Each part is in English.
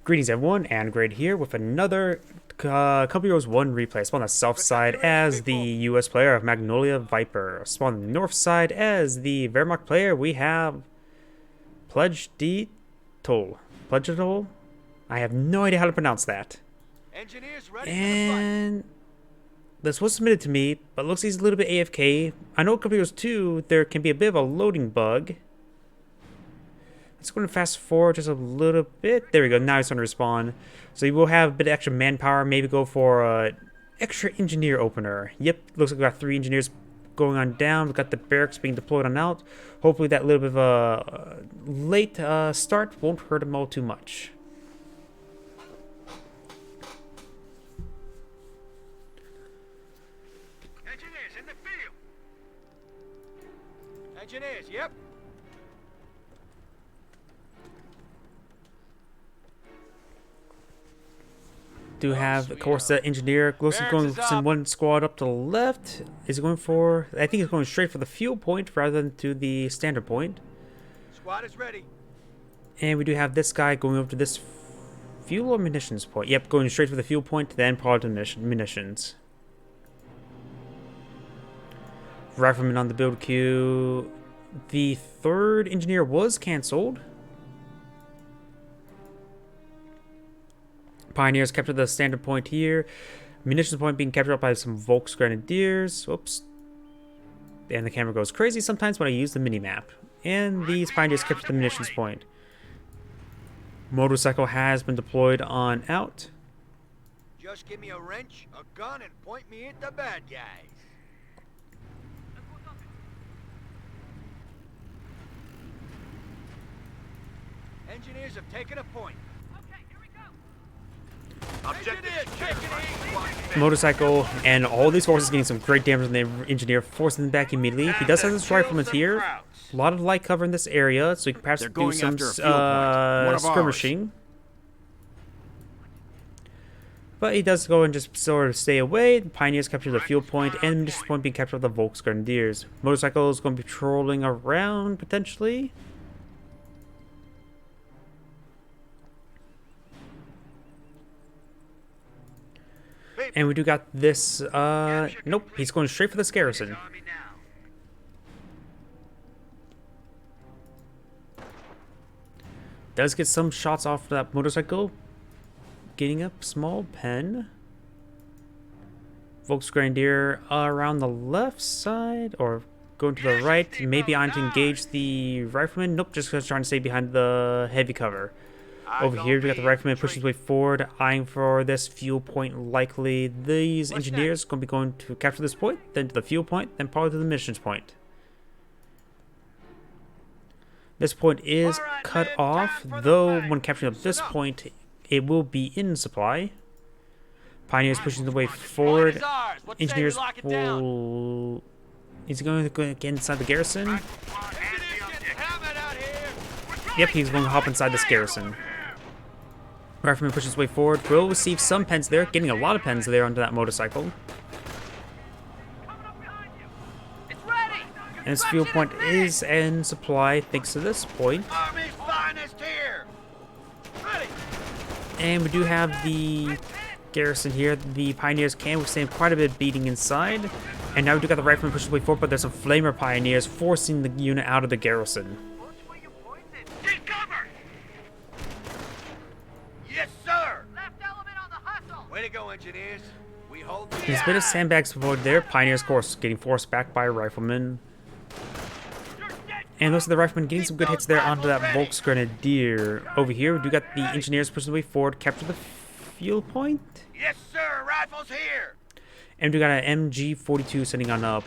Greetings everyone, and Grade here with another Company Heroes 1 replay. Spawn on the south side as the US player of MagnoliaVipr. Spawn on the north side as the Wehr player. We have Plejdetol. Plejdetol? I have no idea how to pronounce that. And this was submitted to me, but looks like he's a little bit AFK. I know Company Heroes 2, there can be a bit of a loading bug. Let's go and fast forward just a little bit. There we go. Now it's going to respawn. So you will have a bit of extra manpower. Maybe go for extra engineer opener. Yep. Looks like we got 3 engineers going on down. We've got the barracks being deployed on out. Hopefully that little bit of a late start won't hurt them all too much. Engineers in the field. Engineers, yep. Do have, of course, the engineer. Looks like going from one squad up to the left. Is going for, I think he's going straight for the fuel point rather than to the standard point. Squad is ready. And we do have this guy going over to this fuel or munitions point. Yep, going straight for the fuel point, then probably to munitions. Rifleman on the build queue. The third engineer was cancelled. Pioneers captured the standard point here. Munitions point being captured by some Volks Grenadiers. Whoops. And the camera goes crazy sometimes when I use the mini-map. And these Pioneers captured the munitions point. Motorcycle has been deployed on out. Just give me a wrench, a gun, and point me at the bad guys. Engineers have taken a point. Motorcycle and all these forces getting some great damage on the engineer, forcing them back immediately. He does have his riflemen here. A lot of light cover in this area, so he can perhaps do some skirmishing. But he does go and just sort of stay away. The Pioneers capture the fuel point, and the munitions point being captured by the Volks Grenadiers. Motorcycle is going to be patrolling around, potentially. And we do got this, nope, he's going straight for this garrison. Does get some shots off that motorcycle. Getting up, small pen. Volks Grenadier around the left side, or going to the right. Maybe on to engage the rifleman. Nope, just trying to stay behind the heavy cover. Over here, we got the rifleman pushing his way forward, eyeing for this fuel point likely. These engineers going to be going to capture this point, then to the fuel point, then probably to the missions point. This point is cut off, though when capturing up this point, it will be in supply. Pioneers pushing the way forward. Engineers will... Is he going to get inside the garrison? Yep, he's going to hop inside this garrison. Rifleman pushes his way forward. Will receive some pens there, getting a lot of pens there onto that motorcycle. And his fuel point is in supply thanks to this point. And we do have the garrison here. The Pioneers can withstand quite a bit of beating inside. And now we do got the Rifleman pushing his way forward, but there's some Flamer Pioneers forcing the unit out of the garrison. Way to go, engineers. We hold the There's a bit of sandbags avoided there. Pioneers, of course, getting forced back by a rifleman. And those are the riflemen getting some good hits there onto that Volks Grenadier. Over here, we do got the engineers pushing the way forward, capture the fuel point. Yes, sir. Rifles here. And we got an MG42 sitting on up.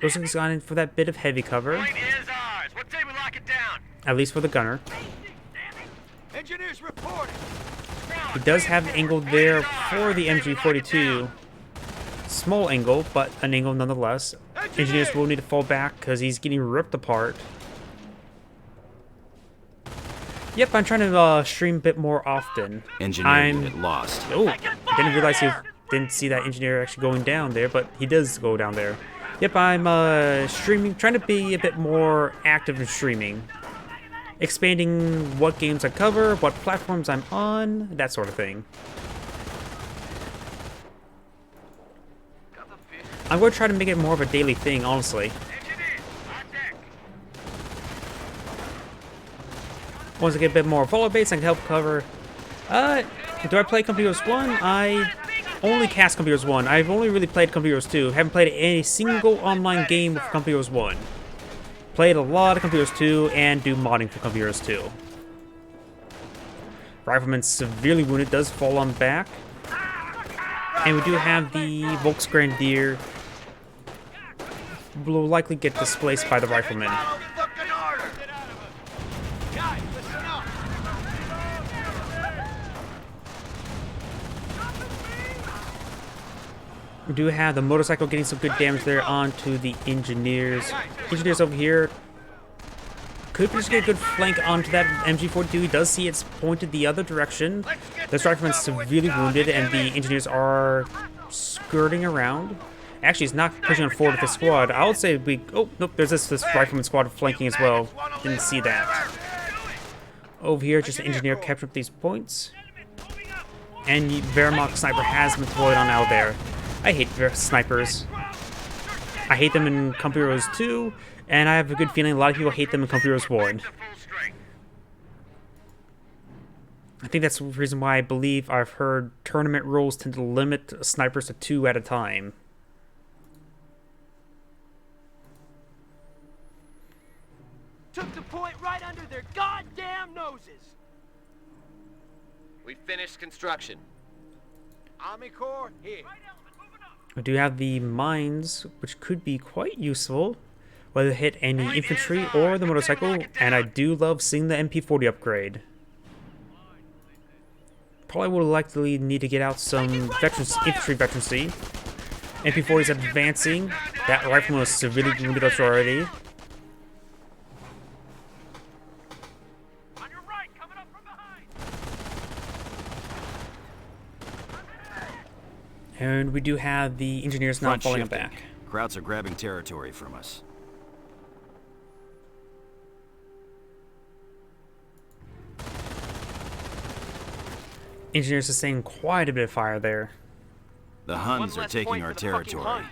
Looks like he's gone in for that bit of heavy cover. Point is ours. What day we lock it down? At least for the gunner. Engineers reporting. He does have an angle there for the MG42. Small angle, but an angle nonetheless. Engineers will need to fall back because he's getting ripped apart. Yep, I'm trying to stream a bit more often. Engineer unit lost. Oh, I didn't realize he didn't see that engineer actually going down there, but he does go down there. Yep, I'm streaming, trying to be a bit more active in streaming. expanding what games I cover, what platforms I'm on, that sort of thing. I'm going to try to make it more of a daily thing, honestly. Once I get a bit more follow base, I can help cover. Do I play Company Heroes 1? I only cast Company Heroes 1. I've only really played Company Heroes 2. Haven't played a single online game of Company Heroes 1. Played a lot of Company Heroes 2 and do modding for Company Heroes 2. Rifleman severely wounded, does fall on back. And we do have the Volksgrenadier. Will likely get displaced by the Rifleman. We do have the motorcycle getting some good damage there onto the engineers. Engineers over here could just get a good flank onto that MG42. He does see it's pointed the other direction. This rifleman's severely wounded, and the engineers are skirting around. Actually, he's not pushing on forward with the squad. I would say we... Oh, nope, there's this rifleman squad flanking as well. Didn't see that. Over here, just an engineer captured up these points. And Wehrmacht sniper has been deployed on out there. I hate snipers. I hate them in Company Heroes 2, and I have a good feeling a lot of people hate them in Company Heroes 1. I think that's the reason why I believe I've heard tournament rules tend to limit snipers to 2 at a time. Took the point right under their goddamn noses. We finished construction. Army Corps, here. We do have the mines, which could be quite useful, whether hit any infantry or the motorcycle, and I do love seeing the MP40 upgrade. Probably will likely need to get out some infantry veterancy. MP40 is advancing. That rifleman was severely wounded us already. And we do have the engineers now falling back. Krauts are grabbing territory from us. Engineers sustained quite a bit of fire there. The Huns are taking our territory.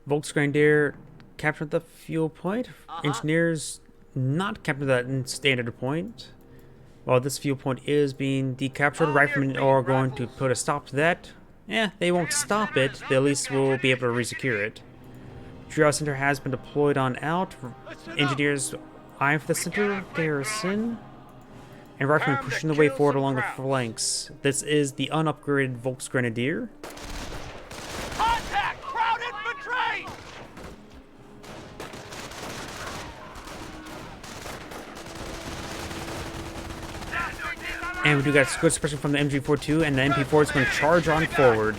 Volksgrenadier captured the fuel point. Engineers not captured that standard point. While this fuel point is being decaptured, riflemen are going to put a stop to that. They won't stop it. They at least will be able to resecure it. Triage Center has been deployed on out. Engineers eyeing for the center garrison. And riflemen pushing the way forward along the flanks. This is the unupgraded Volksgrenadier. Contact! Crowd infantry! And we do got good suppression from the MG42, and the MP4 is going to charge on forward.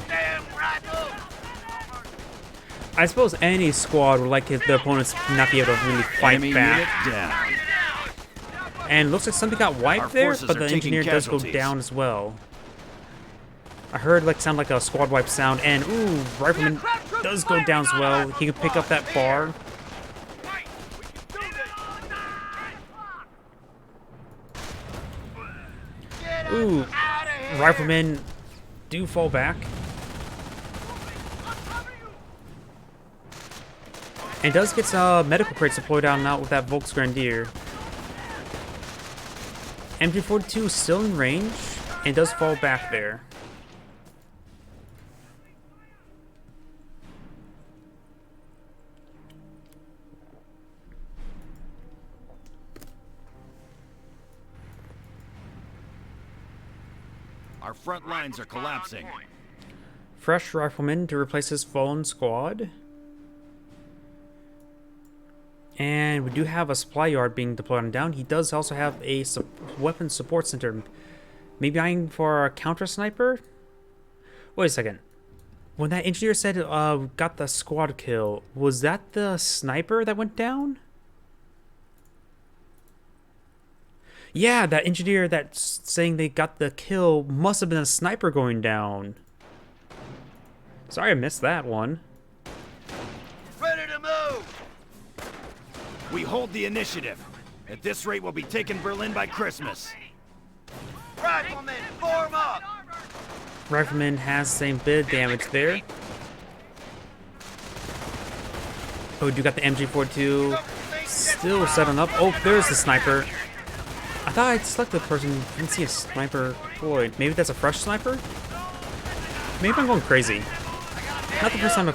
I suppose any squad would like the opponents not be able to really fight back. And it looks like something got wiped there, but the engineer does go down as well. I heard sound like a squad wipe sound, and ooh, rifleman does go down as well. He can pick up that bar. Ooh, riflemen do fall back. And does get some medical crates deployed down and out with that Volksgrenadier. MG42 is still in range and does fall back there. Our front lines are collapsing. Fresh rifleman to replace his fallen squad. And we do have a supply yard being deployed on down. He does also have a weapons support center. Maybe eyeing for a counter sniper? Wait a second. When that engineer said got the squad kill, was that the sniper that went down? Yeah, that engineer that's saying they got the kill must have been a sniper going down. Sorry I missed that one. We hold the initiative. At this rate, we'll be taking Berlin by Christmas. Riflemen, form up! Rifleman has the same bit of damage there. Oh, you got the MG42 still setting up. Oh, there's the sniper. I thought I selected the person. Didn't see a sniper deployed. Maybe that's a fresh sniper? Maybe I'm going crazy. Not the first time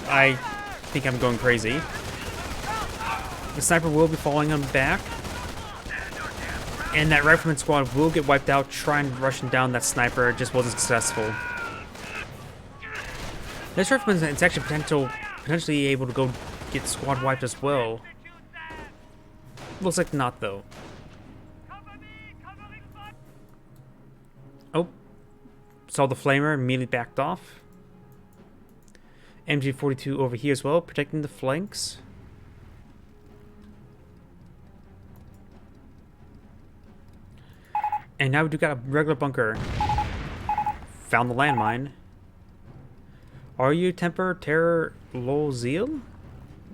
I think I'm going crazy. The sniper will be following him back. And that rifleman squad will get wiped out trying to rush down that sniper. It just wasn't successful. This rifleman is actually potentially able to go get squad wiped as well. Looks like not, though. Oh. Saw the flamer, immediately backed off. MG42 over here as well, protecting the flanks. And now we do got a regular bunker. Found the landmine. Are you Temper, Terror, Lol, Zeal?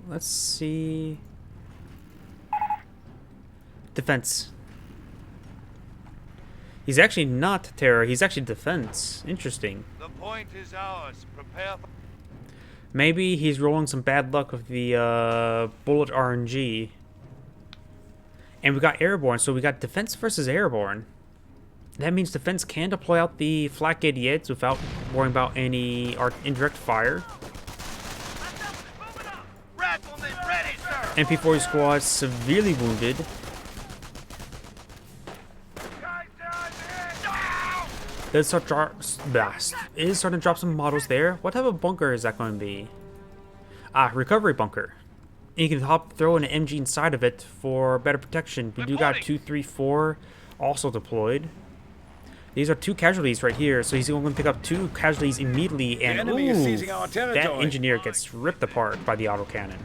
Let's see. Defense. He's actually not Terror, he's actually Defense. Interesting. The point is ours. Prepare for... Maybe he's rolling some bad luck with the bullet RNG. And we got Airborne, so we got Defense versus Airborne. That means Defense can deploy out the flak 88s without worrying about any indirect fire. Riflemen ready, sir! MP40 squad severely wounded. Is starting to drop some models there. What type of bunker is that going to be? Ah, recovery bunker. And you can throw an MG inside of it for better protection. We do got 2, 3, 4 also deployed. These are 2 casualties right here, so he's going to pick up 2 casualties immediately, and ooh, that engineer gets ripped apart by the autocannon.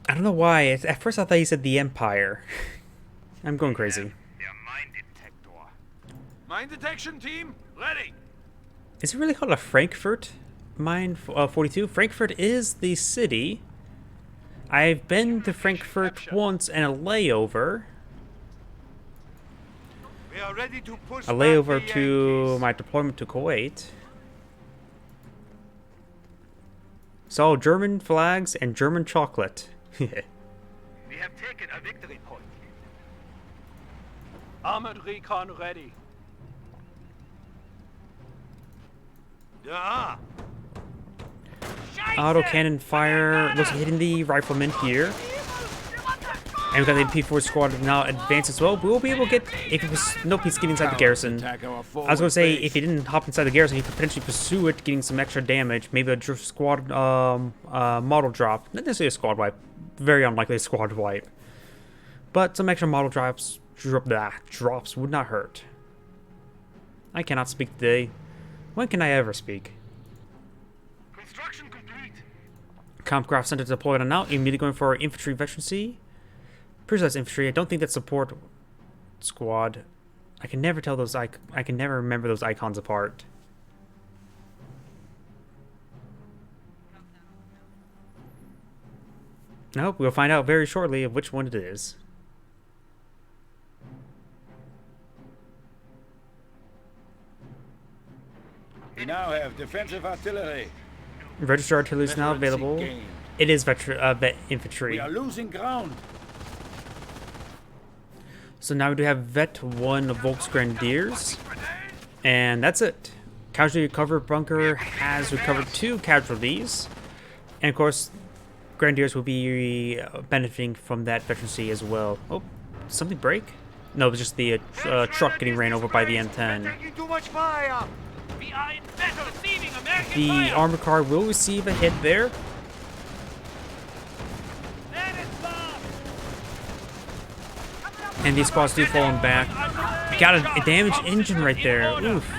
I don't know why. At first I thought he said the Empire. I'm going crazy. Mine detection team, ready! Is it really called a Frankfurt Mine 42? Frankfurt is the city. I've been to Frankfurt once in a layover. We are ready to push A layover to my deployment to Kuwait. So German flags and German chocolate. We have taken a victory point. Armored recon ready. Yeah. Autocannon fire looks like hitting the rifleman here. And we got the MP4 squad now advanced as well. We will be able to get, if it was, nope, he's getting inside the garrison. I was going to say, if he didn't hop inside the garrison, he could potentially pursue it, getting some extra damage. Maybe a squad model drop. Not necessarily a squad wipe. Very unlikely a squad wipe. But some extra model drops would not hurt. I cannot speak today. When can I ever speak? Construction complete. Compcraft Center deployed on now. Immediately going for infantry veterancy. Pretty sure that's infantry. I don't think that's support squad. I can never tell those. I can never remember those icons apart. Nope, we'll find out very shortly of which one it is. We now have defensive artillery. Registered artillery is now available. Gained. It is infantry. We are losing ground. So now we do have Vet 1 Volksgrenadiers. And that's it. Casualty recover bunker has recovered 2 casualties. And of course, Grenadiers will be benefiting from that veterancy as well. Oh, did something break? No, it was just the truck getting ran over by the M10. Taking too much fire! We are in fact receiving American The fire. armored car will receive a hit there. And these squads do falling back. We got a damaged engine right there. Oof.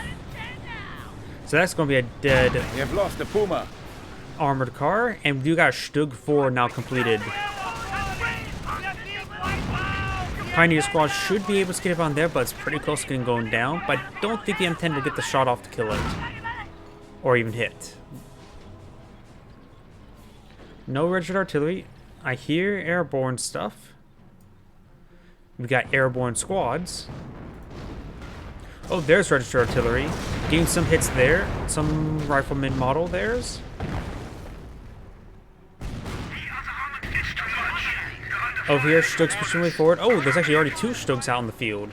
So that's going to be a dead We have lost the Puma. armored car. And we do got a Stug 4 now completed. Pioneer squad should be able to get it on there, but it's pretty close to getting going down. But I don't think the M10 will get the shot off to kill it. Or even hit. No registered artillery. I hear airborne stuff. We got airborne squads. Oh, there's registered artillery. Getting some hits there. Some rifleman model theirs. Over here, Stugs pushing way forward. Oh, there's actually already 2 Stugs out in the field.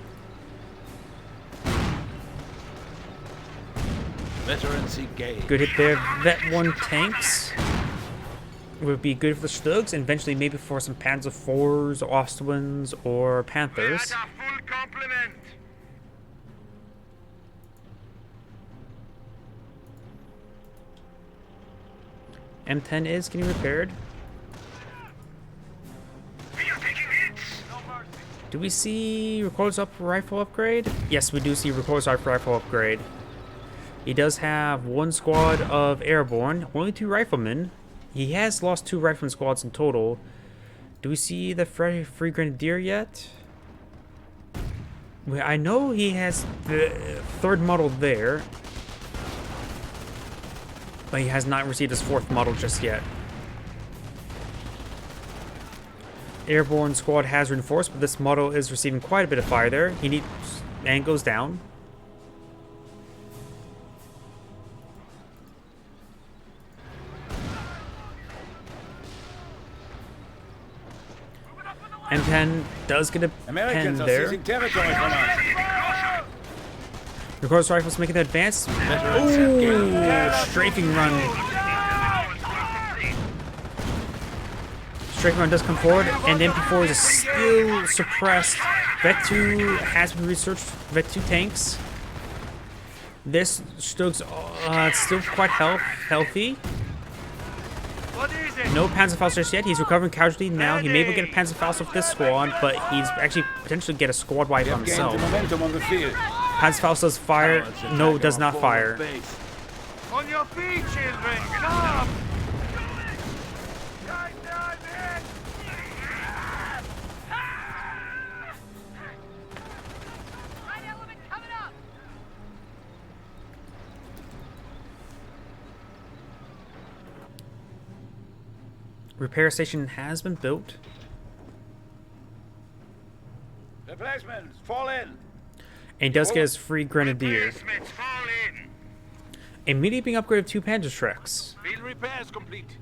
Veterans engaged. Good hit there. That one tanks. Would be good for the Stugs, and eventually maybe for some Panzer IVs, or Austrians, or Panthers. M10 is getting repaired. Do we see recoilless rifle upgrade? Yes, we do see recoilless rifle upgrade. He does have 1 squad of airborne, only 2 riflemen. He has lost 2 rifleman squads in total. Do we see the free grenadier yet? Well, I know he has the 3rd model there, but he has not received his 4th model just yet. Airborne squad has reinforced, but this model is receiving quite a bit of fire there. He needs and goes down. M10 does get a pen Americans are there. seizing territory from us. Recoilless rifles making the advance. Ooh, strafing run. Strafing run does come forward, and MP4 is still suppressed. Vet 2 has been researched. Vet 2 tanks. This Stug's still quite healthy. No Panzerfaust just yet. He's recovering casualty now. He may be able to get a Panzerfaust with this squad, but he's actually potentially get a squad wipe We on have gained himself. the momentum on the field. Panzerfaust does fire. No, does not fire. On your feet, children! Come! Repair station has been built. Replacements, fall in. And he does get his free grenadier. Immediately being upgraded 2 Panzerschrecks. Field repairs complete.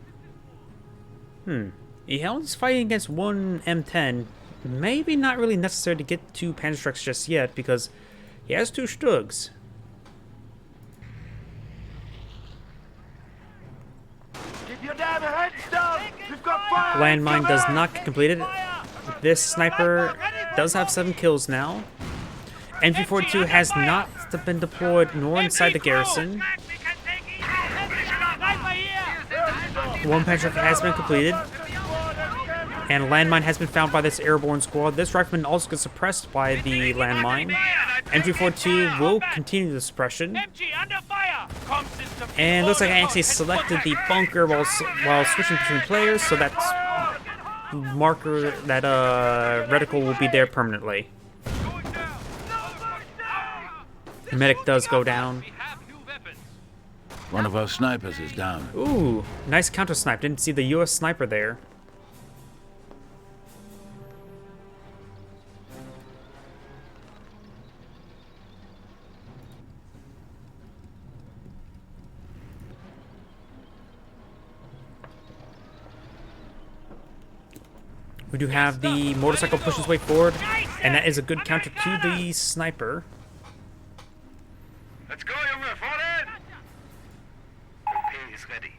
He is fighting against 1 M10. Maybe not really necessary to get 2 Panzerschrecks just yet because he has 2 Stugs. Keep your damn heads down! We've got fire! Landmine does not get completed. This sniper does have 7 kills now. MG42 has not been deployed nor inside the garrison. 1 Panzerschreck has been completed. And a landmine has been found by this airborne squad. This rifleman also gets suppressed by the landmine. MG42 will continue the suppression. And looks like I actually selected the bunker while switching between players, so that marker, that reticle will be there permanently. The medic does go down. One of our snipers is down. Ooh, nice counter snipe. Didn't see the US sniper there. We do have the motorcycle push his way forward, and that is a good counter to the sniper. Let's go, Junge! Fall in! Pay is ready.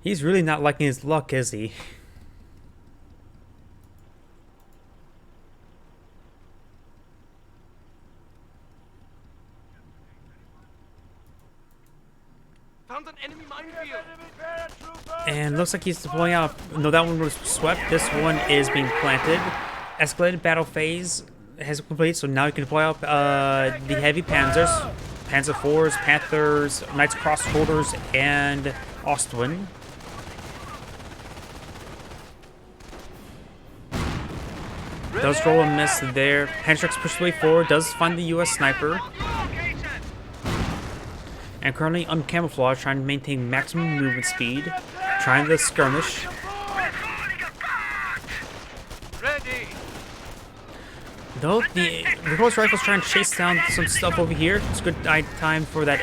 He's really not liking his luck, is he? Found an enemy minefield. And looks like he's deploying out. No, that one was swept. This one is being planted. Escalated battle phase has completed, so now you can deploy out the heavy panzers, Panzer IVs, Panthers, Knights Crossholders, and Ostwin. Does roll a miss there. Hendricks pushes way forward, does find the US sniper. And currently uncamouflaged, trying to maintain maximum movement speed. Trying to skirmish. Ready. Though the Report's rifle's trying to chase down some stuff over here. It's a good time for that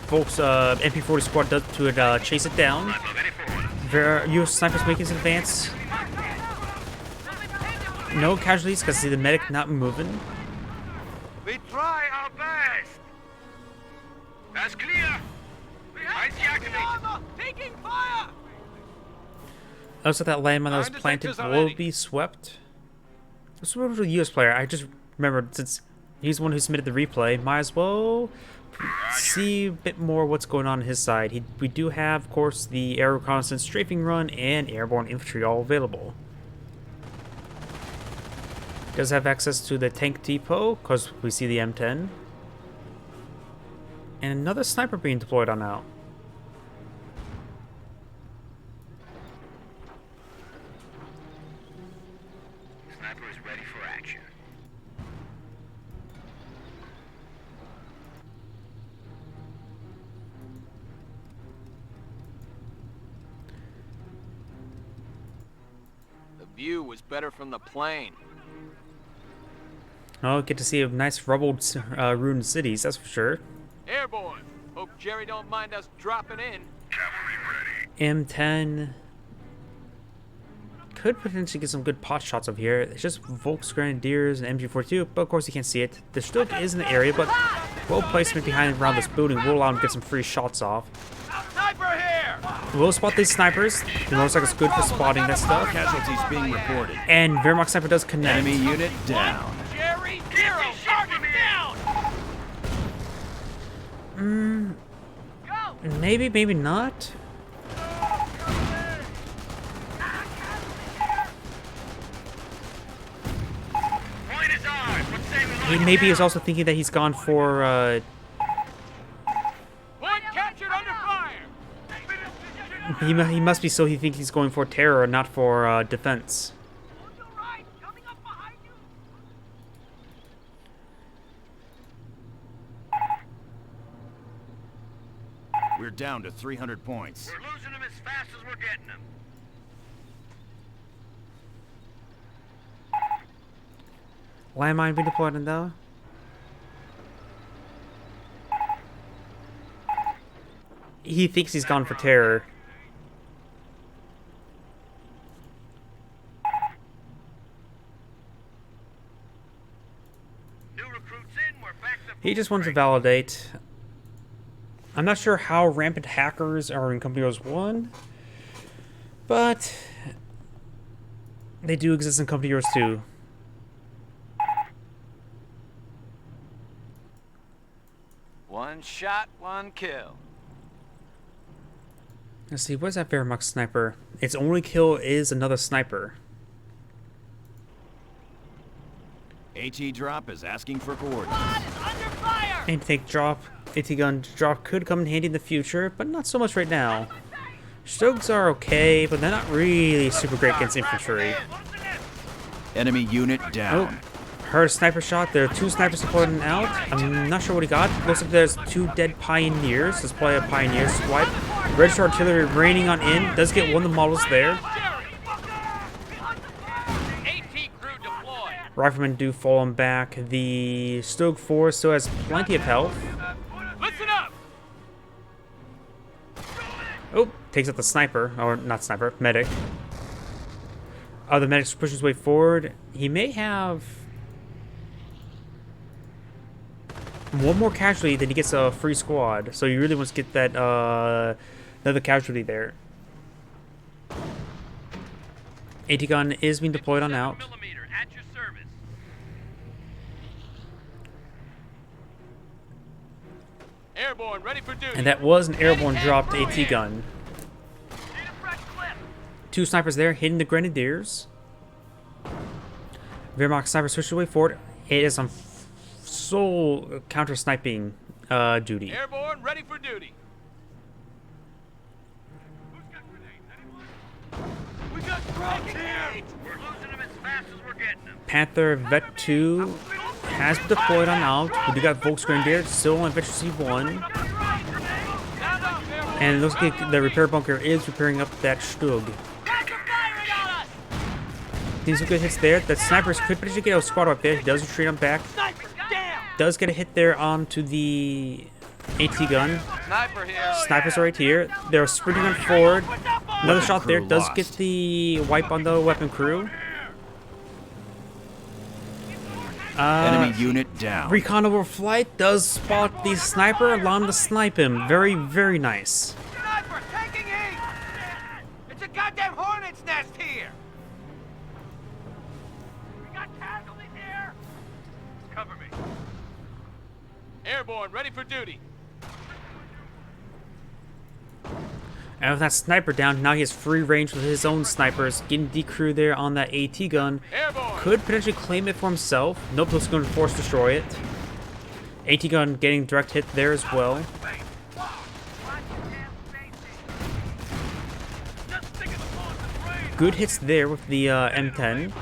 folks MP40 squad to chase it down. US snipers making some advance. No casualties because the medic not moving. We try our best. That's clear. I see activated. Taking fire. Looks like that landmine that was planted will be swept. This was a US player. I just remembered since he's the one who submitted the replay, might as well see a bit more what's going on his side. We do have, of course, the air reconnaissance strafing run and airborne infantry all available. Does have access to the tank depot because we see the M10. And another sniper being deployed on out. Sniper is ready for action. The view was better from the plane. Oh, get to see a nice rubbled, ruined cities, that's for sure. Airborne. Hope Jerry don't mind us dropping in. M10 could potentially get some good pot shots over here. It's just Volks Grenadiers and MG42, but of course you can't see it. The Stoke is in the area, but well placement behind around this building will allow him to get some free shots off. Sniper here. We'll spot these snipers. The motorcycle's good for spotting that stuff. Casualties being reported. And Wehrmacht sniper does connect. Enemy unit down. Jerry, zero. Target down. Maybe, maybe not. He maybe is also thinking that he's gone for, Point captured under fire. he must be so he thinks he's going for terror, not for, defense. We're down to 300 points. We're losing them as fast as we're getting them. Landmine being deployed in though. He thinks he's gone for terror. New recruits in, we're back to He just wants to validate. I'm not sure how rampant hackers are in Company Heroes 1, but they do exist in Company Heroes 2. One shot, one kill. Let's see, where's that Wehrmacht sniper? Its only kill is another sniper. AT drop is asking for coordinates. Under fire. Anti-tank drop, AT-gun drop could come in handy in the future, but not so much right now. Stokes are okay, but they're not really super great against infantry. Enemy unit down. Oh, heard a sniper shot. There are two snipers supporting out. I'm not sure what he got. Looks like there's two dead pioneers. Let's play a pioneer swipe. Register artillery raining on in. Does get one of the models there. AT crew deployed. Riflemen do fall on back. The Stoke 4 still has plenty of health. Listen up. Oh, takes out the sniper. Or not sniper, medic. The medic's pushing his way forward. He may have one more casualty, then he gets a free squad. So he really wants to get that another casualty there. AT gun is being deployed on out. At your service. Airborne, ready for duty. And that was an airborne dropped AT gun. 2 snipers there hitting the grenadiers. Wehrmacht sniper switches away forward. It is on sole counter sniping duty. Airborne, ready for duty. We got drones here. We're losing them as fast as we're getting them. Panther Vet 2 has been deployed on out. We do got Volks Grenadier still on Infantry C1. And it looks like the repair bunker is repairing up that Stug. These are good hits there. The snipers could potentially get a squad up there. He does retreat on back. Does get a hit there onto the AT gun. Sniper here. Snipers are right here. They're sprinting on forward. Another shot crew there. Does lost. get the wipe on the weapon crew. Enemy unit down. Recon over flight does spot the sniper, allowing to snipe him. Very, very nice. Sniper, taking heat. It's a goddamn hornet's nest here. We got casualties here. Cover me. Airborne, ready for duty. And with that sniper down, now he has free range with his own snipers. Getting decrew there on that AT gun. Airborne. Could potentially claim it for himself. Nope, looks going to force destroy it. AT gun getting direct hit there as well. Good hits there with the M10.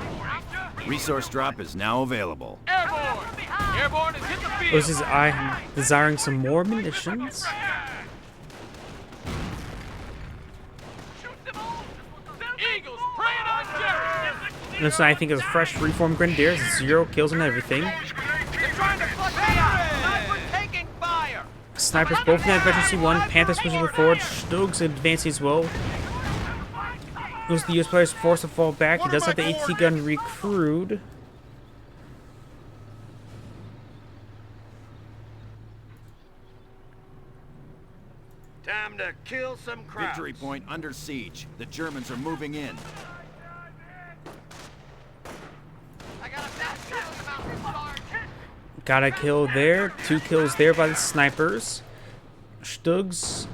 Resource drop is now available. Airborne. Airborne has hit the field. This is I desiring some more munitions. Eagles praying on Jerry. This I think is fresh reformed grenadiers. 0 kills and everything. They're trying to flush me out. Sniper taking fire. Snipers both in that Veteran C1. Panthers pushing forward. Stug's advancing as well. Looks the US player's forced to fall back. He does have the AT gun recruit. Time to kill some crowds. Victory point under siege. The Germans are moving in. I got a fast kill about this Sarge. Got a kill there. 2 kills there by the snipers. Stug's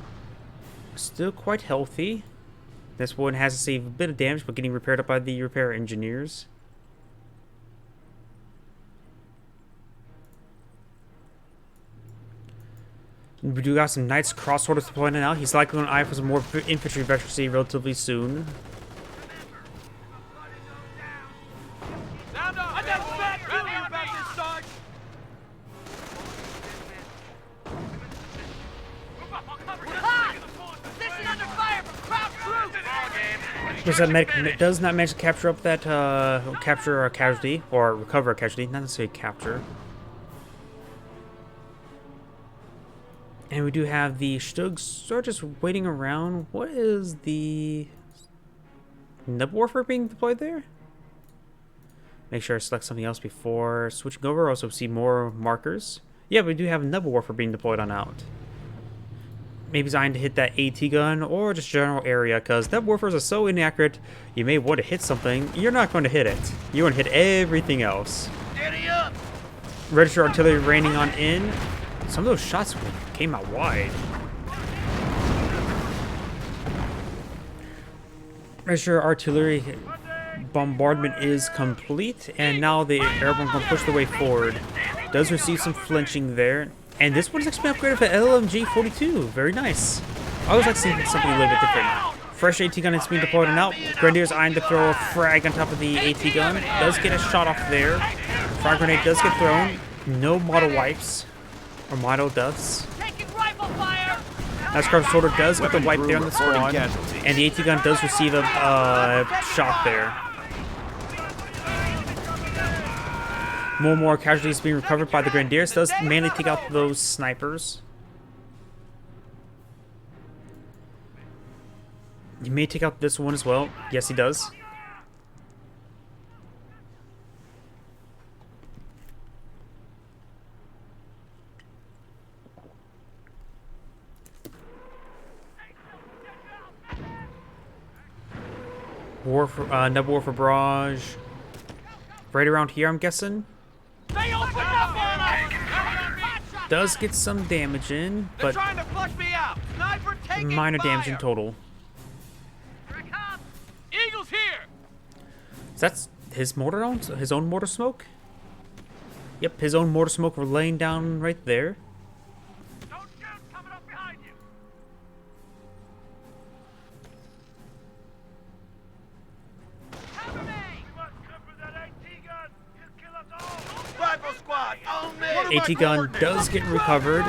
still quite healthy. This one has to save a bit of damage, but getting repaired up by the repair engineers. We do got some Knights crossorders deploying now. He's likely going to eye for some more infantry veterancy relatively soon. I got a bad feeling about this, Sarge. Position under fire from crowd troops. Does not manage to capture up that capture a casualty or recover a casualty, not necessarily capture. And we do have the Stugs sort of just waiting around. What is the Nebelwerfer being deployed there? Make sure I select something else before switching over. Also see more markers. Yeah, we do have Nebelwerfer being deployed on out. Maybe designed to hit that AT gun or just general area, because Nebelwerfers are so inaccurate. You may want to hit something, you're not going to hit it. You want to hit everything else. Steady up. Register artillery raining on in. Some of those shots came out wide. Register artillery bombardment is complete, and now the airborne can push the way forward. Does receive some flinching there, and this one is actually upgraded for LMG-42. Very nice. I always like seeing something a little bit different. Fresh AT gun is being deployed and out. Grenadiers eyeing to throw a frag on top of the AT gun. Does get a shot off there. Frag grenade does get thrown. No model wipes or model deaths. Taking rifle fire. Nascar's shoulder does get the wipe there on the reporting squad, casualties. and the AT gun does receive a shot there. More and more casualties being recovered by the Grenadiers. Does mainly take out those snipers. You may take out this one as well. Yes, he does. Nebelwerfer barrage. Right around here, I'm guessing. They opened up on us. Does get some damage in, They're but trying to flush me out. Sniper taking minor fire. damage in total. So that's his mortar own? His own mortar smoke? Yep, his own mortar smoke we're laying down right there. Don't shoot! Coming up behind you! Cover me! We must cover that AT gun! He'll kill us all! Rifle squad, on me! AT gun does get recovered.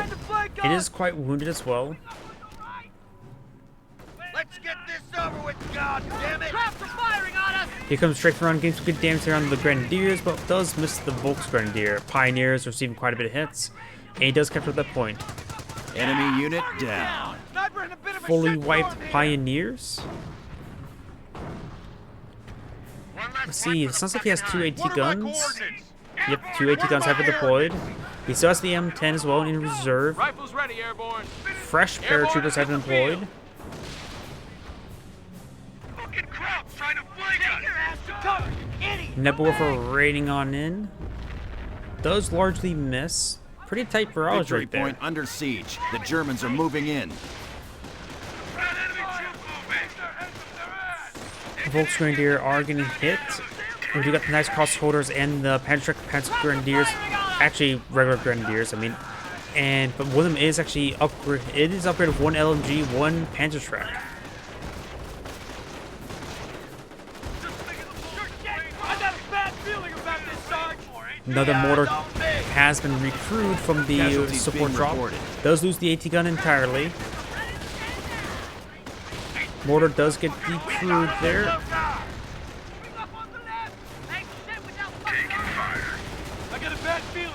It is quite wounded as well. Let's get this over with, God damn it! Traps are firing on us! He comes straight around, getting some good damage there on the Grenadiers, but does miss the Volks Grenadier. Pioneers receiving quite a bit of hits, and he does capture that point. Enemy unit down. Sniper in a bit of a Fully shitstorm wiped here. Pioneers. Let's see, it sounds like he has 2 AT guns. Yep, 2 AT guns have been deployed. He still has the M10 as well in reserve. Rifles ready, airborne! Fresh paratroopers have been employed. Fucking crowd's trying to flank us! Your ass to cover, idiot! Nebelwerfer raiding on in. Does largely miss. Pretty tight barrage Victory right there. point under siege. The Germans are moving in. The Volks Grenadier are getting hit. We do got the nice crossholders and the Panzer Grenadiers. Actually, regular Grenadiers, I mean. But one of them is actually upgrade. It is upgraded with 1 LMG, 1 Panzerschreck. I got a bad feeling about this, Sarge! Another mortar has been recruited from the Casualties support being drop. reported. Does lose the AT gun entirely. Mortar does get decrewed there.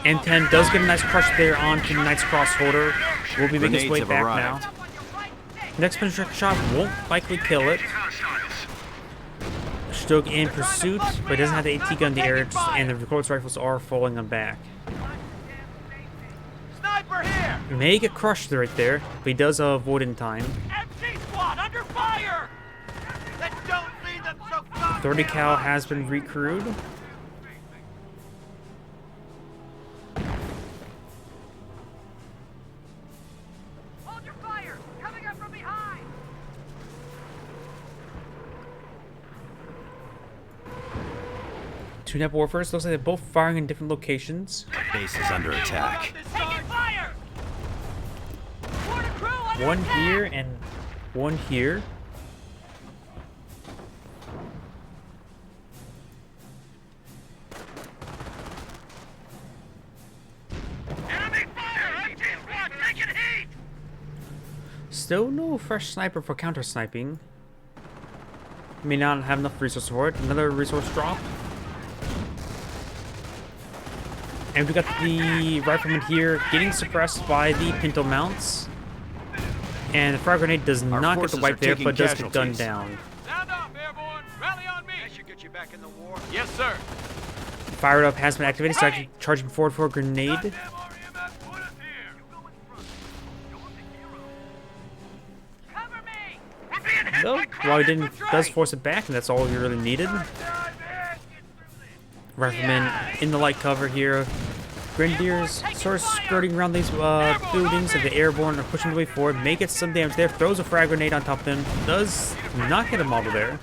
M10 does get a nice crush there onto the Knight's Crossholder. Will be making his Grenades way have back arrived. now. Next Panzer shot won't likely kill it. Stug in pursuit, but he doesn't have the AT gun to air it, and the Record's rifles are falling on back. Sniper here! He may get crushed right there, but he does avoid in time. MG squad under fire! Then don't leave them so goddamn 30 cal has been recrewed. Hold your fire! Coming up from behind! Two Nebelwerfers, looks like they're both firing in different locations. Base is under attack. Taking fire! Mortar crew under One attack! here and one here. Enemy fire! MG squad taking heat! Still no fresh sniper for counter sniping. May not have enough resource for it. Another resource drop. And we got the rifleman here getting suppressed by the pinto mounts. And the frag grenade does Our not get forces the wipe are there, taking but does get gunned casualties. down. Sound off, airborne! Rally on me! That should get you back in the war. Yes, sir! Fired up has been activated, so actually charging forward for a grenade. Damn RMF put us here! Cover me! We're being hit Though, by while he crowd didn't, infantry! does force it back, and that's all he really needed. Rifleman in the light cover here. Grenadiers sort of skirting around these buildings, and the airborne are pushing their way forward. May get some damage there. Throws a frag grenade on top of them. Does not get a model there.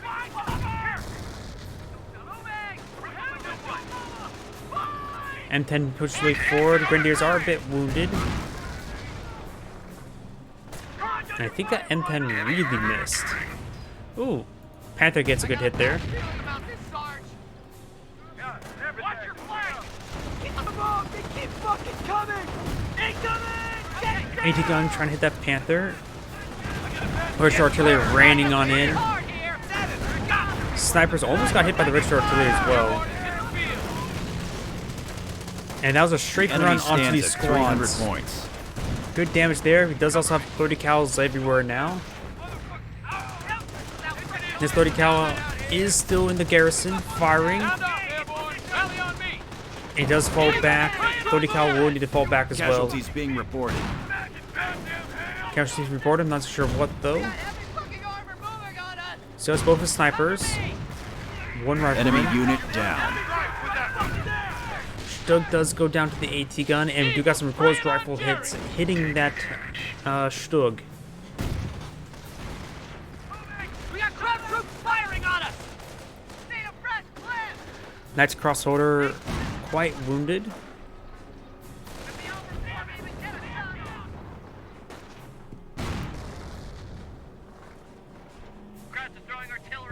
M10 pushes his way forward. Grenadiers are a bit wounded. And I think that M10 really missed. Ooh. Panther gets a good hit there. About this, Sarge! Watch your flank! Come on, they keep fucking coming! Incoming! AT gun trying to hit that Panther. British artillery raining on in. Hard here! Snipers almost got hit by the British artillery as well. And that was a straight Enemy run onto stands these at 300 squads. points. Good damage there. He does also have 30 cals everywhere now. This 30 cal is still in the garrison, firing. Sound off, airborne! Rally on me! He does fall back. 30 cal will need to fall back as well. Casualties being reported. Casualties reported. I'm not sure what though. Heavy fucking armor moving on us! So it's both the snipers. One Enemy rifleman. unit down. Stug does go down to the AT gun, and we do got some recoil rifle hits hitting that Stug. We got crowd troops firing on us! Need a fresh clear! Knight's crossholder quite wounded.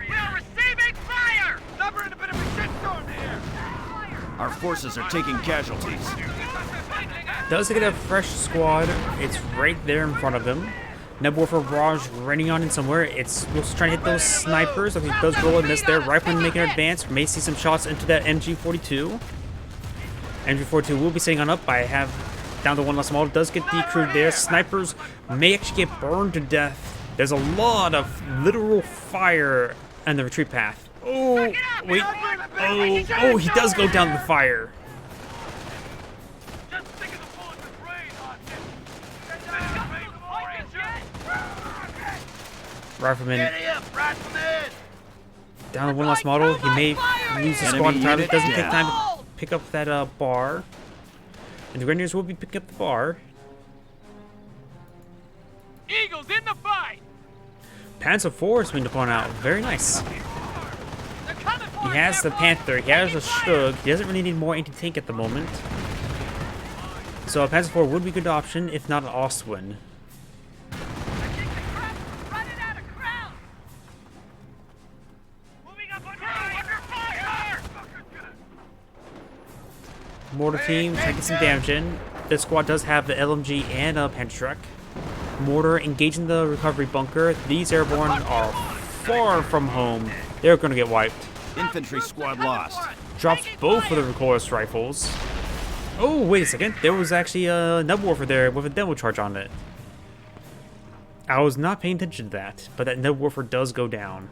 We're receiving fire! We're in a bit of a shitstorm here. Our forces are taking casualties. Does get a fresh squad. It's right there in front of him. Nebwarfer Barrage raining on in somewhere. It's just trying to hit those snipers. If he does roll and miss there, Rifleman making an advance. May see some shots into that MG42. MG42 will be sitting on up. I have down to one less model. Does get decrewed there. Snipers may actually get burned to death. There's a lot of literal fire on the retreat path. Oh, wait. Oh, he does go down the fire. Just think of the bullets with rain on Rifleman Giddy up, Rifleman! down to one last model. He may lose the squad entirely. unit Doesn't take down. time to pick up that bar. And the Grenadiers will be picking up the bar. Eagles in the fight! Panzer IV is being deployed out. Very nice. They're coming for He has the Panther. He has the Stug. He doesn't really need more anti-tank at the moment. So a Panzer IV would be a good option, if not an Ostwin. Mortar team, trying to get some damage in. This squad does have the LMG and a Panther truck. Mortar engaging the recovery bunker. These airborne are far from home. They're going to get wiped. Infantry squad lost. Drops both of the recoilless rifles. Oh, wait a second. There was actually a Nebwarfer there with a demo charge on it. I was not paying attention to that, but that Nebwarfer does go down.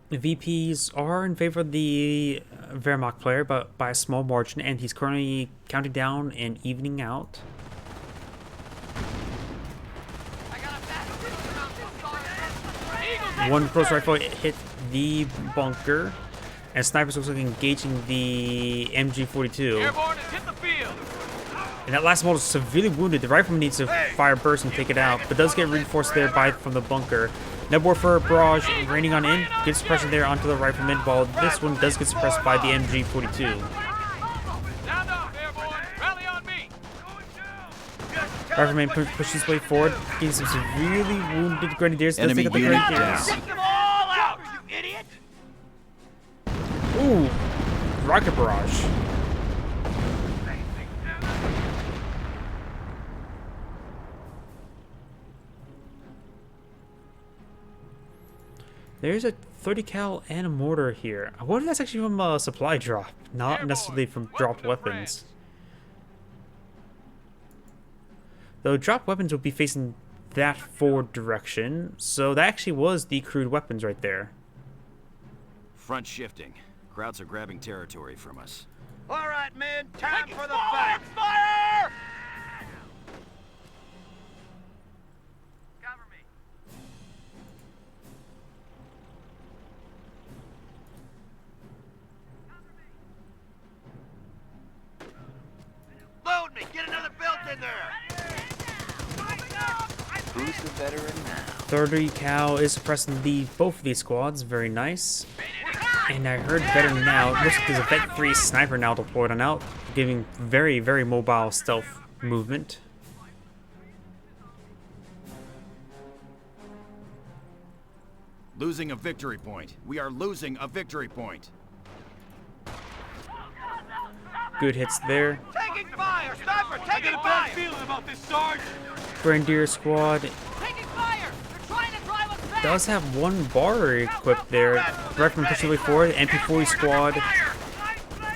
The VPs are in favor of the Wehrmacht player, but by a small margin, and he's currently counting down and evening out. One close rifle hit the bunker, and snipers looks like engaging the MG42. Airborne has hit the field! And that last model is severely wounded. The rifleman needs to fire burst and take it out, but does get reinforced there from the bunker. Nebwarfer Barrage raining on in, gets suppression there onto the rifleman, while this one does get suppressed by the MG42. Sound off, airborne! Rally on me! Rifleman pushes his way forward, getting some severely wounded grenadiers. Does Enemy take out the unit grenadiers. down. Take them all out! You idiot! Ooh, rocket barrage. There's a 30 cal and a mortar here. I wonder if that's actually from a supply drop, not necessarily from dropped weapons. Though dropped weapons would be facing that forward direction, so that actually was the crude weapons right there. Front shifting. Krauts are grabbing territory from us. All right, men, time Taking for the forward fight! fire! Cover me. Load me! Get another belt in there! Who's the veteran now? 30 cal is suppressing both of these squads, very nice. And I heard better now, it looks like there's a Vet 3 sniper now deployed on out, giving very, very mobile stealth movement. Losing a victory point. We are losing a victory point. Good hits there. Taking fire! Sniper, taking I got a bad fire! feeling about this, Sarge! Grenadier squad Taking fire! They're trying to drive us back! does have one bar equipped there. Rifleman pushes way forward. MP40 squad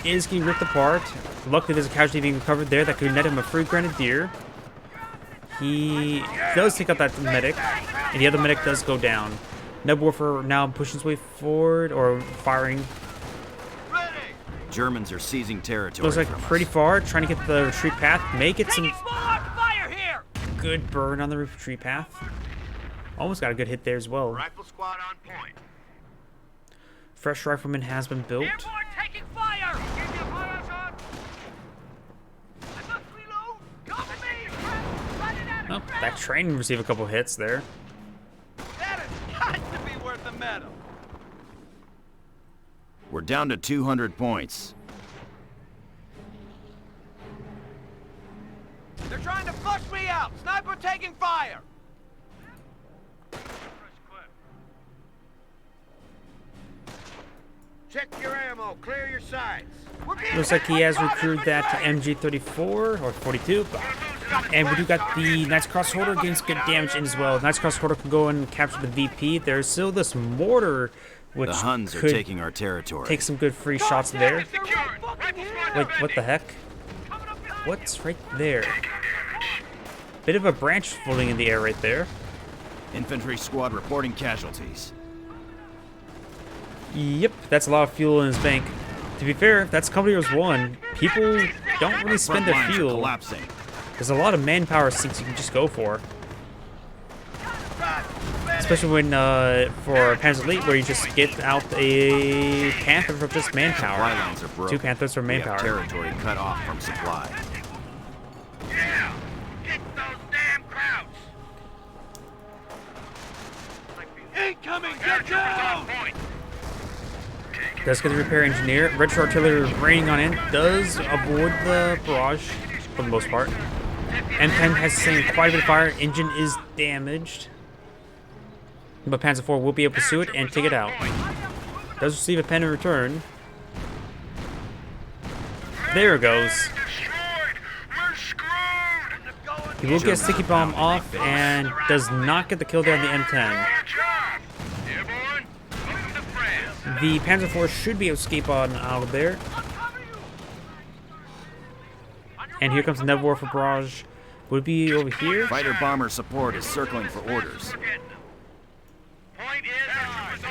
is getting ripped apart. Luckily, there's a casualty being recovered there that could net him a free grenadier. He does take out that medic, and the other medic does go down. Nebwarfer now pushing his way forward, or firing. Ready! Germans are seizing territory Looks like from pretty us. far, trying to get the retreat path. May get some Taking small arms fire here! good burn on the retreat path. Almost got a good hit there as well. Rifle squad on point. Fresh rifleman has been built. Airborne taking fire! Give me a fire shot! I must reload! Cover me! Run it out Oh, that train received a couple hits there. That has got to be worth a medal. We're down to 200 points. They're trying to flush me out. Sniper taking fire. Check your ammo. Clear your sides. Looks like he has recruited that to MG34 or 42. And we do got the Knights Cross Holder getting some good damage in as well. Knights Cross Holder can go and capture the VP. There's still this mortar, which The Huns are could taking our territory. take some good free shots there. Wait, Wait, what the heck? What's right there? Bit of a branch floating in the air right there. Infantry squad reporting casualties. Yep, that's a lot of fuel in his bank. To be fair, if that's Company Heroes 1, people don't really spend their Front lines are fuel. collapsing. There's a lot of manpower sinks you can just go for. Especially when, for Panzer Elite, where you just get out a Panther for just Supply manpower. lines are broken. 2 Panthers for We have manpower. territory cut off from supply. Yeah! Get those damn Krauts! Incoming! Get down! Does get the repair engineer. Retro artillery raining on in. Does avoid the barrage for the most part. M10 has sustained quite a bit of fire. Engine is damaged. But Panzer IV will be able to pursue it and take it out. Does receive a pen in return. There it goes. He will get a sticky bomb off and does not get the kill there on the M10. The Panzer IV should be able to escape on out of there. And here comes the Never War for barrage. Would it be over here? Fighter bomber support is circling for orders.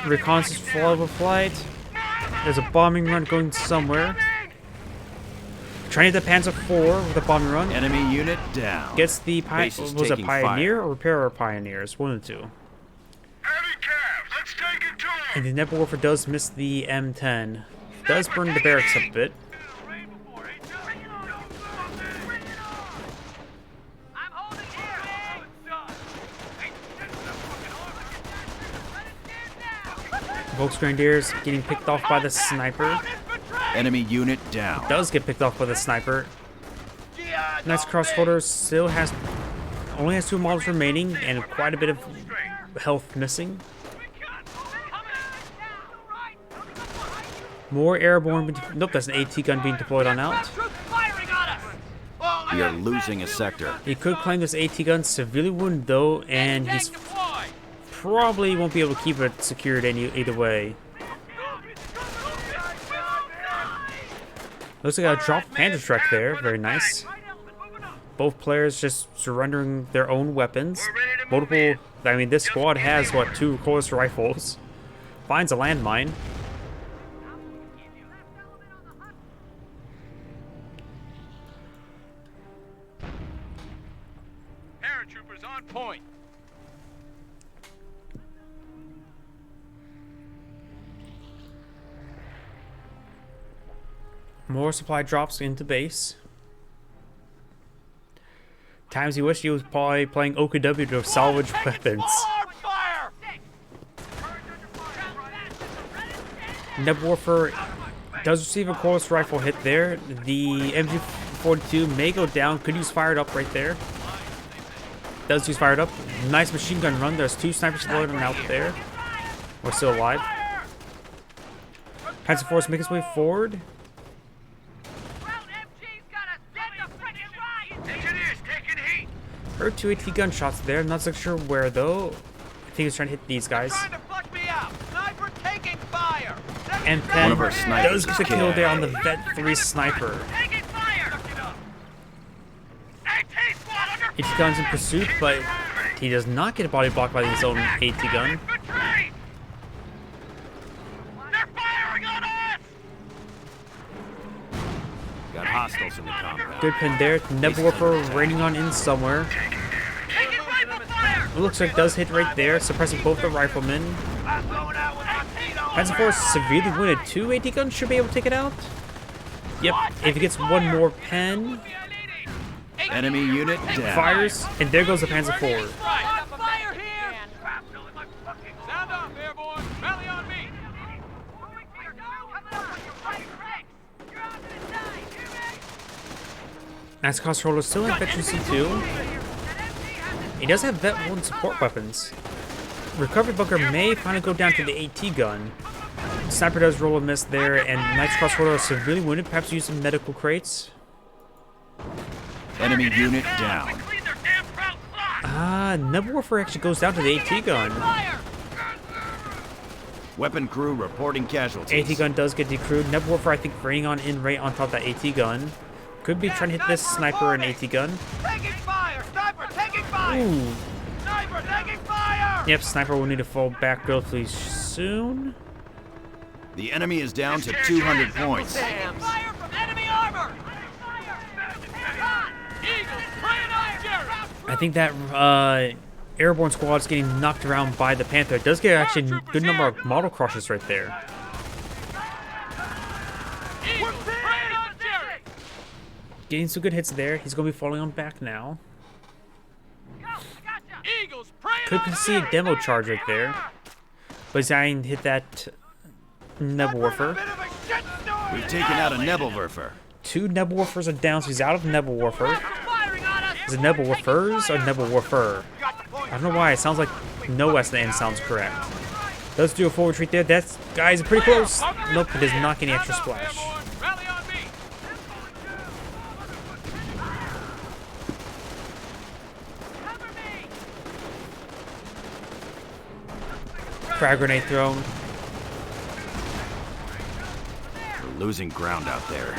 Reconnaissance follow-up flight. There's a bombing run going somewhere. Trying to hit the Panzer IV with a bombing run. Enemy unit down. Gets the Base is was it taking Pioneer fire. or Repair Pioneers? One of the two. And the Never Warfare does miss the M10. Does burn the barracks a bit. Volksgrenadiers getting picked off by the sniper. Enemy unit down. Does get picked off by the sniper. Knights Cross Holder still has only has 2 models remaining and quite a bit of health missing. More airborne. Nope, that's an AT gun being deployed on out. We are losing a sector. He could claim this AT gun severely wounded though, and he's probably won't be able to keep it secured either way. Looks like a drop Panther Trek there. Very nice. Both players just surrendering their own weapons. Multiple. I mean, this squad has what, 2 Chorus rifles. Finds a landmine. Paratroopers on point. More supply drops into base. Times you wish he was probably playing OKW to salvage weapons. Fire! Never Warfare does receive a Chorus rifle hit there. The MG42 may go down. Could use fired up right there. Does use fired up. Nice machine gun run. There's 2 snipers loading out there. We're still alive. Panzer Force make its way forward. Heard 2 AT gunshots there. Not so sure where though. I think he's trying to hit these guys. And One of our then snipers does get the is kill killed. there on the Vet 3 sniper. AT gun's in pursuit, but he does not get body blocked by his own AT gun. Got hostiles in the compound. Good pin there. Never Warfare raining on in somewhere. It looks like it does hit right there, suppressing both the riflemen. Panzer IV severely wounded. 2 AT guns should be able to take it out. Yep, if he gets one more pen. Enemy unit down. Fires, and there goes the Panzer IV. On fire here! Sound off, airborne! Rally on me! Nice controller still in efficiency 2. He does have Vet 1 support weapons. Recovery bunker may finally go down to the AT gun. Sniper does roll a miss there, and Knight's Crossroader is severely wounded, perhaps use some medical crates. Enemy unit down. Nebelwerfer actually goes down to the AT gun. Weapon crew reporting casualties. AT gun does get decrewed. Nebelwerfer, I think, raining on in right on top of that AT gun. Could be trying to hit this sniper and AT gun. Taking fire! Sniper taking fire! Ooh. Sniper taking fire! Yep, sniper will need to fall back relatively soon. The enemy is down to 200 points. Taking fire from enemy armor! Eagles, praying on Jerry! I think that airborne squad's getting knocked around by the Panther. It does get actually a good number of model crushes right there. Eagles, praying on Jerry! Getting some good hits there. He's going to be falling on back now. Eagles, praying Could on see a Jerry! demo charge right there. But he's trying to hit that Nebelwerfer. Bit of a shitstorm! We've taken out a Nebelwerfer. 2 Nebelwerfers are down, so he's out of Nebelwerfer. Firing on us! Is it Nebelwerfers or Nebelwerfer? I don't know why. It sounds like no S at the end sounds correct. Let's do a full retreat there. That guy's pretty close. Nope, it does not get any extra splash. Rally on me! Cover me! Frag grenade thrown. We're losing ground out there.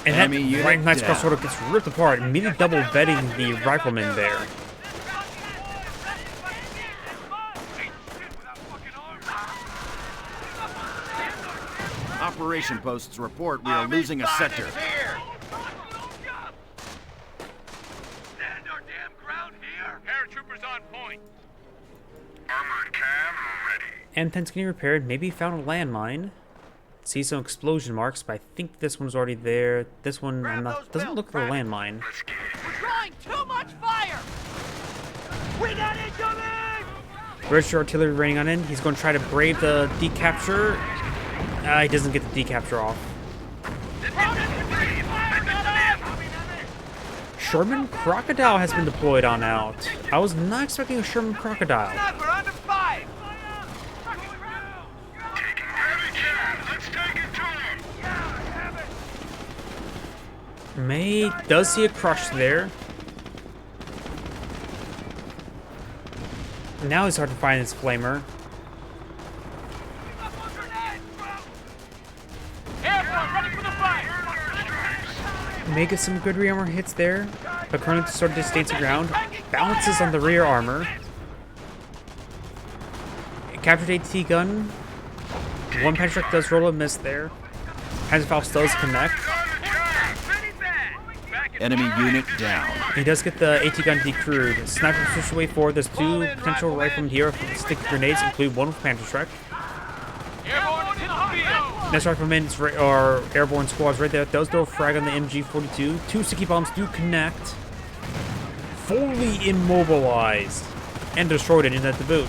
And Enemy that unit right Knight's down. Crossroader gets ripped apart. Immediately double vetting the rifleman there. Operation posts report we are losing a sector. Here! Stand our damn ground here! Paratroopers on point! Armored cam ready. M10's getting repaired. Maybe he found a landmine. See some explosion marks, but I think this one's already there. This one doesn't look like a landmine. We're drawing too much fire! We got incoming! Register artillery raining on in. He's going to try to brave the decapture. He doesn't get the decapture off. Sherman Crocodile has been deployed on out. I was not expecting a Sherman Crocodile. Sniper under fire! May does see a crush there. Now it's hard to find his flamer. Airborne ready for the fight! May get some good rear armor hits there, but currently sort of disdains the ground. Bounces on the rear armor. Captured AT gun. One Patrick does roll a miss there. Panzerfaust does connect. Enemy unit down. He does get the AT gun decrewed. Sniper pushes away forward. There's 2 potential riflemen here with sticky grenades, include one with Panzerschreck. Airborne hit the field! Next rifleman is or airborne squads right there. Does throw a frag on the MG42. 2 sticky bombs do connect. Fully immobilized. And destroyed it in at the boot.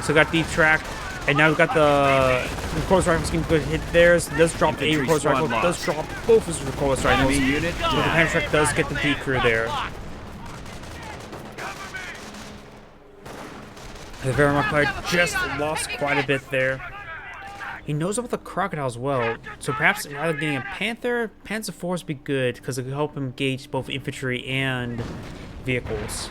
So got deep track. And now we've got the Recoilless rifles getting good hit there. So does drop a Infantry Recoilless squad rifle. lost. Does drop both his Recoilless rifles. Enemy unit But the down. Panzerschreck does get the decrew there. The Wehrmacht player just lost quite a bit there. He knows about the crocodiles well, so perhaps rather than getting a Panther, Panzer IVs would be good because it could help him gauge both infantry and vehicles.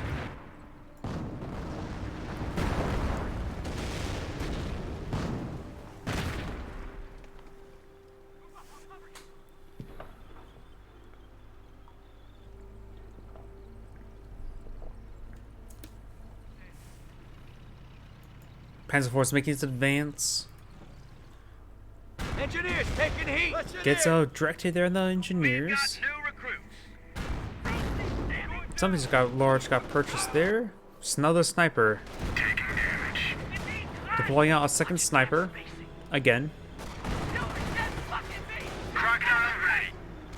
Panzer IVs making its advance. Engineers taking heat! Gets a direct hit there on the engineers. Something's got purchased there. It's another sniper. Deploying out a second sniper. Again.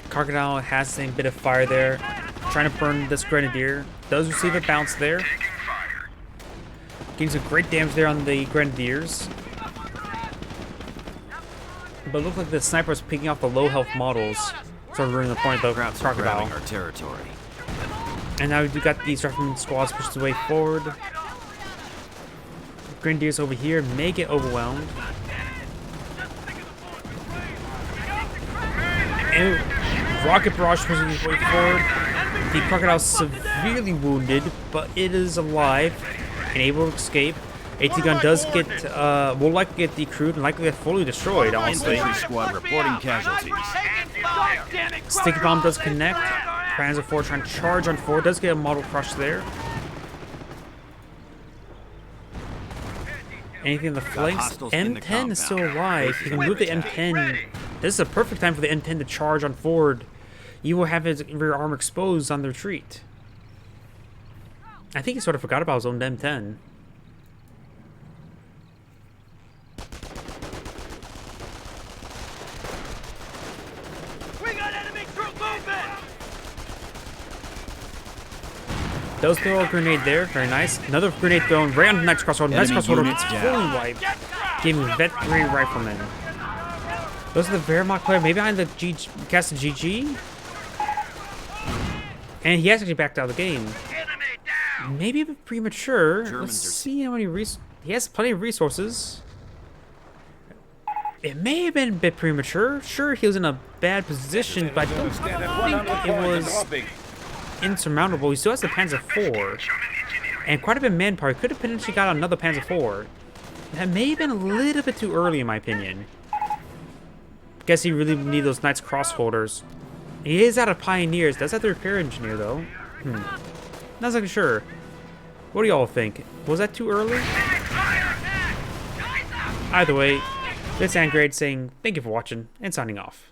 Crocodile has a bit of fire there. trying to burn this Grenadier. Does receive a bounce there. Getting some great damage there on the Grenadiers. But it looked like the sniper was picking off the low health models. Sort of ruining the point of the Krauts are crocodile. grabbing our territory. And now we do got these rifleman squads pushed their way forward. Grenadiers over here may get overwhelmed. And rocket barrage pushing his way forward. The crocodile is severely wounded, but it is alive and able to escape. AT gun does get, will likely get decrewed and likely get fully destroyed, honestly. Infantry squad reporting casualties. Sticky bomb does connect. Panzer IV trying to charge on 4. Does get a model crush there. Anything in the flanks? hostiles in the M10 is still compound. alive. You can move the M10. This is a perfect time for the M10 to charge on forward. You will have his rear arm exposed on the retreat. I think he sort of forgot about his own M10. We got enemy troop movement! Does throw a grenade there. Very nice. Another grenade thrown right on the next crossroad. Next Enemy crossroad units gets down. fully wiped. Giving Vet 3 riflemen. Those are the Wehrmacht player, maybe behind the cast of GG. And he has actually backed out of the game. Maybe a bit premature. Germans Let's are- see how many he has plenty of resources. It may have been a bit premature. Sure, he was in a bad position, but I don't think it was insurmountable. He still has the Panzer IV. And quite a bit of manpower. He could have potentially got another Panzer IV. That may have been a little bit too early, in my opinion. Guess he really need those Knights crossholders. He is out of Pioneers. Does have the repair engineer, though. Not exactly sure. What do y'all think? Was that too early? Either way, this is Angrade saying thank you for watching and signing off.